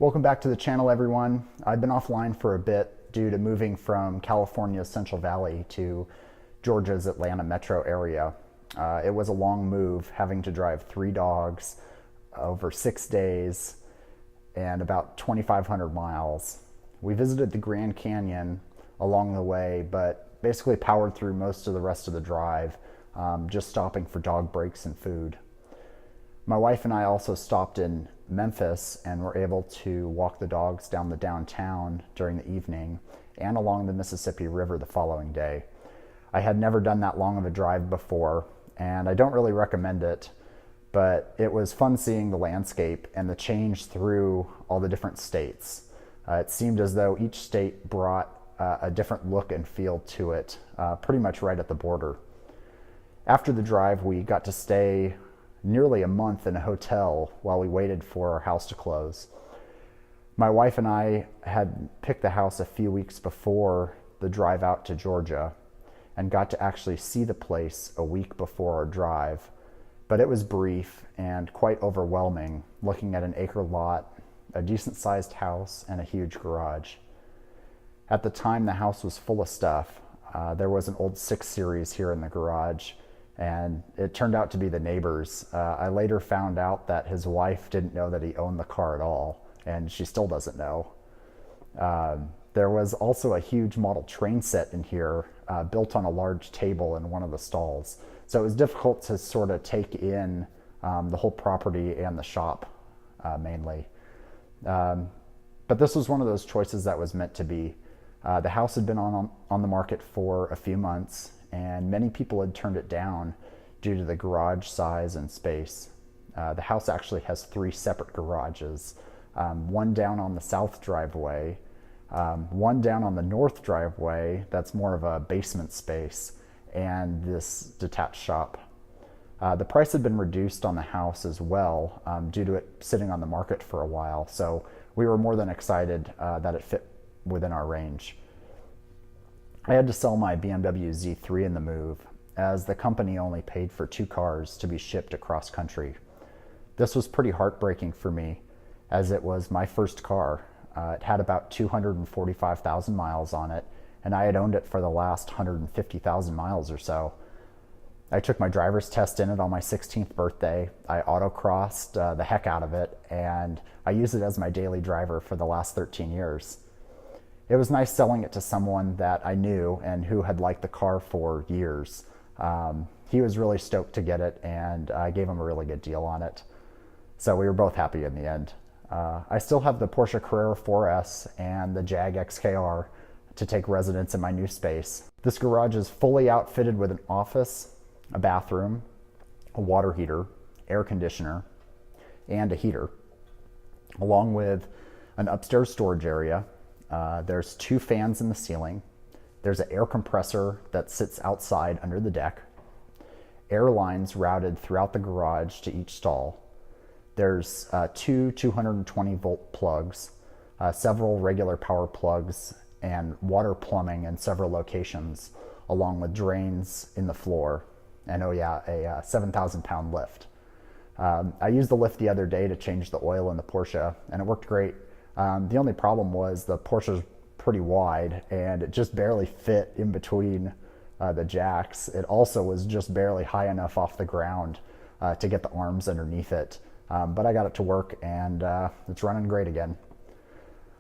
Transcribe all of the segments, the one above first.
Welcome back to the channel, everyone. I've been offline for a bit due to moving from California's Central Valley to Georgia's Atlanta metro area. It was a long move, having to drive 3 dogs over 6 days and about 2,500 miles. We visited the Grand Canyon along the way, but basically powered through most of the rest of the drive, just stopping for dog breaks and food. My wife and I also stopped in Memphis and were able to walk the dogs down the downtown during the evening and along the Mississippi River the following day. I had never done that long of a drive before, and I don't really recommend it, but it was fun seeing the landscape and the change through all the different states. It seemed as though each state brought a different look and feel to it, pretty much right at the border. After the drive, we got to stay nearly a month in a hotel while we waited for our house to close. My wife and I had picked the house a few weeks before the drive out to Georgia and got to actually see the place a week before our drive, but it was brief and quite overwhelming, looking at an acre lot, a decent sized house, and a huge garage. At the time, the house was full of stuff. There was an old 6 Series here in the garage, and it turned out to be the neighbor's. I later found out that his wife didn't know that he owned the car at all, and she still doesn't know. There was also a huge model train set in here, built on a large table in one of the stalls. So it was difficult to sort of take in the whole property and the shop, mainly. But this was one of those choices that was meant to be. The house had been on the market for a few months, and many people had turned it down due to the garage size and space. The house actually has 3 separate garages, one down on the south driveway, one down on the north driveway that's more of a basement space, and this detached shop. The price had been reduced on the house as well, due to it sitting on the market for a while, so we were more than excited that it fit within our range. I had to sell my BMW Z3 in the move, as the company only paid for 2 cars to be shipped across country. This was pretty heartbreaking for me, as it was my first car. It had about 245,000 miles on it, and I had owned it for the last 150,000 miles or so. I took my driver's test in it on my 16th birthday. I autocrossed the heck out of it, and I used it as my daily driver for the last 13 years. It was nice selling it to someone that I knew and who had liked the car for years. He was really stoked to get it, and I gave him a really good deal on it. So we were both happy in the end. I still have the Porsche C4S and the Jag XKR to take residence in my new space. This garage is fully outfitted with an office, a bathroom, a water heater, air conditioner, and a heater, along with an upstairs storage area. There's 2 fans in the ceiling. There's an air compressor that sits outside under the deck. Air lines routed throughout the garage to each stall. There's 2 220 volt plugs, several regular power plugs, and water plumbing in several locations, along with drains in the floor. And oh yeah, a 7,000 pound lift. I used the lift the other day to change the oil in the Porsche, and it worked great. The only problem was the Porsche's pretty wide, and it just barely fit in between the jacks. It also was just barely high enough off the ground to get the arms underneath it. But I got it to work, and it's running great again.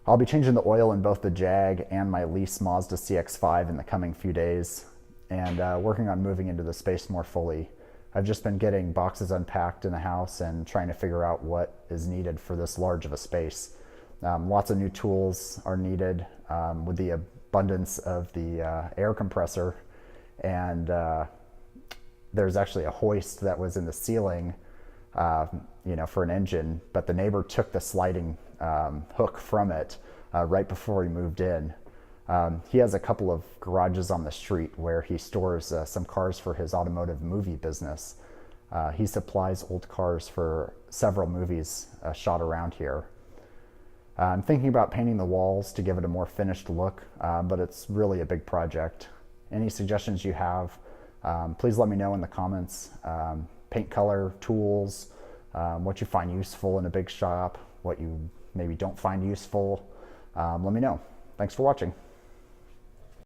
I'll be changing the oil in both the Jag and my lease Mazda CX-5 in the coming few days, and working on moving into the space more fully. I've just been getting boxes unpacked in the house and trying to figure out what is needed for this large of a space. Lots of new tools are needed, with the abundance of the air compressor, and there's actually a hoist that was in the ceiling, for an engine, but the neighbor took the sliding hook from it right before he moved in. He has a couple of garages on the street where he stores some cars for his automotive movie business. He supplies old cars for several movies shot around here. I'm thinking about painting the walls to give it a more finished look, but it's really a big project. Any suggestions you have, please let me know in the comments. Paint color, tools, what you find useful in a big shop. what you maybe don't find useful. Let me know. Thanks for watching.